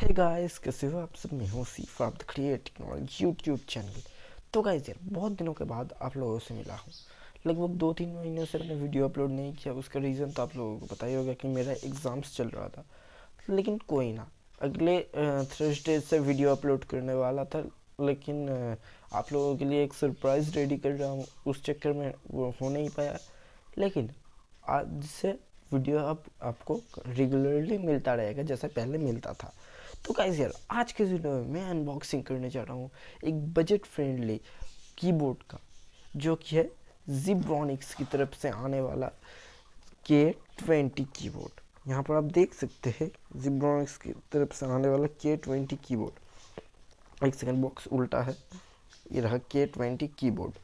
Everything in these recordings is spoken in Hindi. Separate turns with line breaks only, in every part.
हे गाइस, कैसे हो आप सब। मैं हूँ सीफ, आप देख रहे हैं टेक्नोलॉजी यूट्यूब चैनल। तो गाइस यार, बहुत दिनों के बाद आप लोगों से मिला हूँ। लगभग 2-3 महीनों से मैंने वीडियो अपलोड नहीं किया। उसका रीज़न तो आप लोगों को पता ही होगा कि मेरा एग्ज़ाम्स चल रहा था। लेकिन कोई ना, अगले थर्सडे से वीडियो अपलोड करने वाला था। लेकिन आप लोगों के लिए एक सरप्राइज़ रेडी कर रहा हूँ, उस चक्कर में वो हो नहीं पाया। लेकिन आज से वीडियो अब आपको रेगुलरली मिलता रहेगा जैसे पहले मिलता था। तो गाइस यार, आज के वीडियो में मैं अनबॉक्सिंग करने जा रहा हूँ एक बजट फ्रेंडली कीबोर्ड का, जो कि है ज़िब्रॉनिक्स की तरफ से आने वाला K20 कीबोर्ड। यहाँ पर आप देख सकते हैं ज़िब्रॉनिक्स की तरफ से आने वाला K20 कीबोर्ड। एक सेकंड, बॉक्स उल्टा है, ये रहा K20 कीबोर्ड।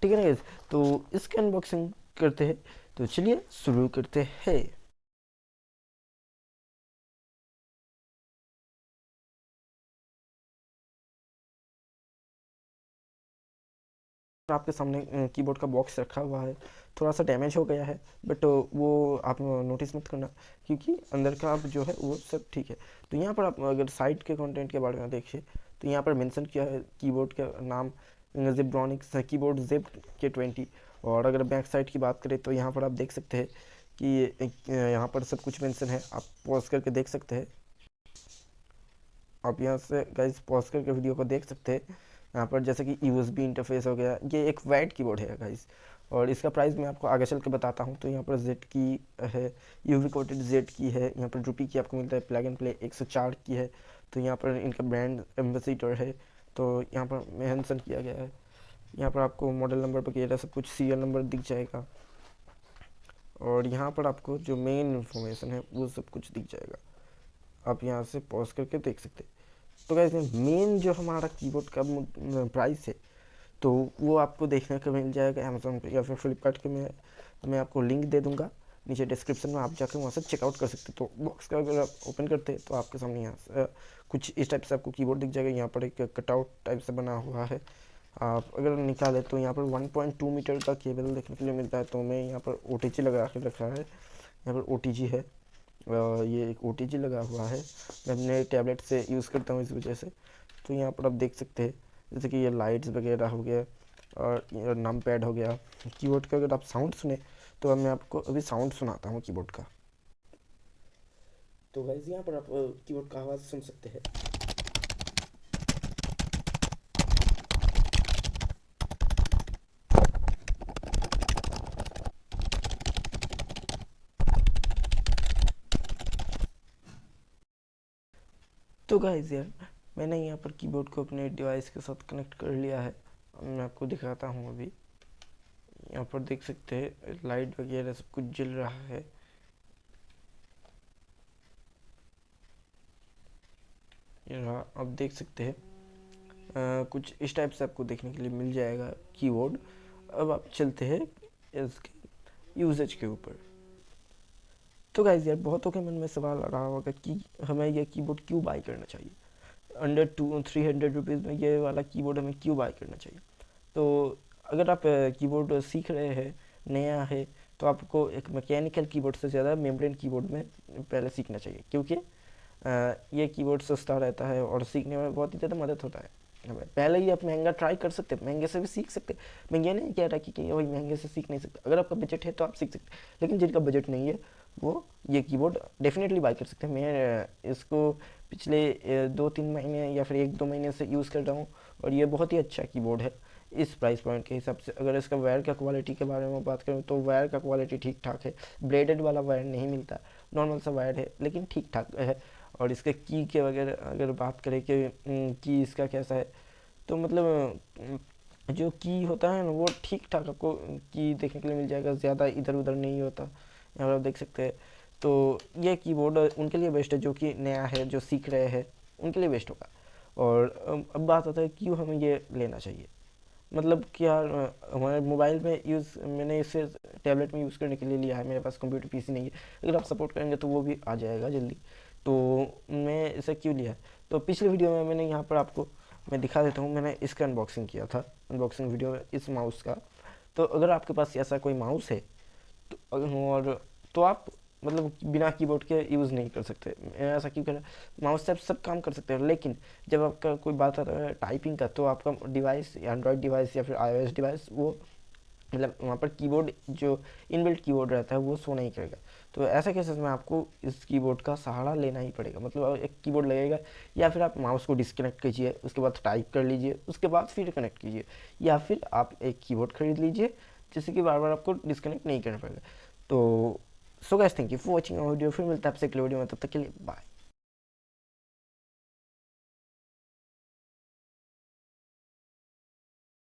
ठीक है ना गाइस, तो इसकी अनबॉक्सिंग करते हैं। तो चलिए शुरू करते हैं। आपके सामने कीबोर्ड का बॉक्स रखा हुआ है। थोड़ा सा डैमेज हो गया है, बट वो आप नोटिस मत करना, क्योंकि अंदर का आप जो है वो सब ठीक है। तो यहाँ पर आप अगर साइट के कंटेंट के बारे में देखिए, तो यहाँ पर मेंशन किया है कीबोर्ड का नाम ज़िब्रॉनिक्स कीबोर्ड ज़िप K20। और अगर बैक साइड की बात करें तो यहाँ पर आप देख सकते हैं कि यहाँ पर सब कुछ मेंशन है। आप पॉज करके देख सकते हैं। आप यहाँ से गाइस पॉज करके वीडियो को देख सकते हैं। यहाँ पर जैसे कि USB इंटरफेस हो गया, ये एक वाइट कीबोर्ड है गाइस। और इसका प्राइस मैं आपको आगे चल के बताता हूँ। तो यहाँ पर जेड की है, यूवी कोटेड जेड की है। यहाँ पर रुपी की आपको मिलता है, प्लग एंड प्ले 104 की है। तो यहाँ पर इनका ब्रांड एम्बेसडर है, तो यहाँ पर मेंशन किया गया है। यहाँ पर आपको मॉडल नंबर वगैरह सब कुछ, सीरियल नंबर दिख जाएगा। और यहाँ पर आपको जो मेन इंफॉर्मेशन है वो सब कुछ दिख जाएगा। आप यहाँ से पॉज करके देख सकते हैं। तो गाइस, मेन जो हमारा कीबोर्ड का प्राइस है, तो वो आपको देखने को मिल जाएगा अमेज़ोन पे या फिर फ्लिपकार्ट के में। मैं आपको लिंक दे दूंगा नीचे डिस्क्रिप्शन में, आप जाकर वहाँ से चेकआउट कर सकते हैं। तो बॉक्स का अगर आप ओपन करते हैं तो आपके सामने यहाँ से कुछ इस टाइप से आपको कीबोर्ड दिख जाएगा। यहाँ पर एक कटआउट टाइप से बना हुआ है। आप अगर निकालें तो यहाँ पर 1.2 मीटर का केबल देखने के लिए मिलता है। तो मैं यहाँ पर OTG लगा के रखा है। यहाँ पर OTG है, ये एक OTG लगा हुआ है। मैं अपने टैबलेट से यूज़ करता हूँ इस वजह से। तो यहाँ पर आप देख सकते हैं जैसे कि ये लाइट्स वगैरह हो गया, और ये नम पैड हो गया। कीबोर्ड का अगर आप साउंड सुने तो अब मैं आपको अभी साउंड सुनाता हूँ कीबोर्ड का। तो गाइस, यहाँ पर आप कीबोर्ड का आवाज़ सुन सकते हैं। तो गाइस यार, मैंने यहाँ पर कीबोर्ड को अपने डिवाइस के साथ कनेक्ट कर लिया है। मैं आपको दिखाता हूँ अभी। यहाँ पर देख सकते हैं लाइट वगैरह सब कुछ जल रहा है। यहाँ आप देख सकते हैं कुछ इस टाइप से आपको देखने के लिए मिल जाएगा कीबोर्ड। अब आप चलते हैं इसके यूजेज के ऊपर। तो गाइस यार, बहुतों के मन में सवाल आ रहा होगा कि हमें यह कीबोर्ड क्यों बाई करना चाहिए, अंडर 200-300 रुपीज़ में ये वाला कीबोर्ड हमें क्यों बाई करना चाहिए। तो अगर आप कीबोर्ड सीख रहे हैं, नया है, तो आपको एक मैकेनिकल कीबोर्ड से ज़्यादा मेम्ब्रेन कीबोर्ड में पहले सीखना चाहिए, क्योंकि ये कीबोर्ड सस्ता रहता है और सीखने में बहुत ही ज़्यादा मदद होता है हमें। पहले ही आप महंगा ट्राई कर सकते हैं, महंगे से भी सीख सकते हैं। मैं ये नहीं कह रहा कि वही महंगे से सीख नहीं सकते। अगर आपका बजट है तो आप सीख सकते हैं, लेकिन जिनका बजट नहीं है वो ये कीबोर्ड डेफिनेटली बाई कर सकते हैं। मैं इसको पिछले 2-3 महीने या फिर 1-2 महीने से यूज़ कर रहा हूँ, और ये बहुत ही अच्छा कीबोर्ड है इस प्राइस पॉइंट के हिसाब से। अगर इसका वायर का क्वालिटी के बारे में बात करूँ तो वायर का क्वालिटी ठीक ठाक है। ब्लेडेड वाला वायर नहीं मिलता, नॉर्मल सा वायर है, लेकिन ठीक ठाक है। और इसके की के वगैरह अगर बात करें कि की इसका कैसा है, तो मतलब जो की होता है ना, वो ठीक ठाक आपको की देखने के लिए मिल जाएगा, ज़्यादा इधर उधर नहीं होता। यहाँ पर आप देख सकते हैं। तो ये कीबोर्ड उनके लिए बेस्ट है जो कि नया है, जो सीख रहे हैं, उनके लिए बेस्ट होगा। और अब बात आता है क्यों हमें ये लेना चाहिए। मतलब कि यार, हमारे मोबाइल में यूज़, मैंने इसे टैबलेट में यूज़ करने के लिए लिया है। मेरे पास कंप्यूटर PC नहीं है। अगर आप सपोर्ट करेंगे तो वो भी आ जाएगा जल्दी। तो मैं इसे क्यों लिया है, तो पिछले वीडियो में मैंने यहाँ पर आपको मैं दिखा देता हूँ। मैंने इसका अनबॉक्सिंग किया था, अनबॉक्सिंग वीडियो में, इस माउस का। तो अगर आपके पास ऐसा कोई माउस है तो, और तो आप मतलब बिना कीबोर्ड के यूज़ नहीं कर सकते। ऐसा क्यों करें, माउस से आप सब काम कर सकते हो, लेकिन जब आपका कोई बात आता है टाइपिंग का तो आपका डिवाइस, एंड्रॉयड डिवाइस या फिर iOS डिवाइस, वो मतलब वहाँ पर कीबोर्ड जो इनबिल्ट कीबोर्ड रहता है वो शो नहीं करेगा। तो ऐसे केसेस में आपको इस कीबोर्ड का सहारा लेना ही पड़ेगा, मतलब एक कीबोर्ड लगेगा, या फिर आप माउस को डिस्कनेक्ट कीजिए, उसके बाद टाइप कर लीजिए, उसके बाद फिर कनेक्ट कीजिए, या फिर आप एक कीबोर्ड खरीद लीजिए जिससे कि बार बार आपको डिस्कनेक्ट नहीं करना पड़ेगा। तो so guys, thank you for watching video. फिर मिलता है आपसे अगले वीडियो में, तब तक के लिए बाय।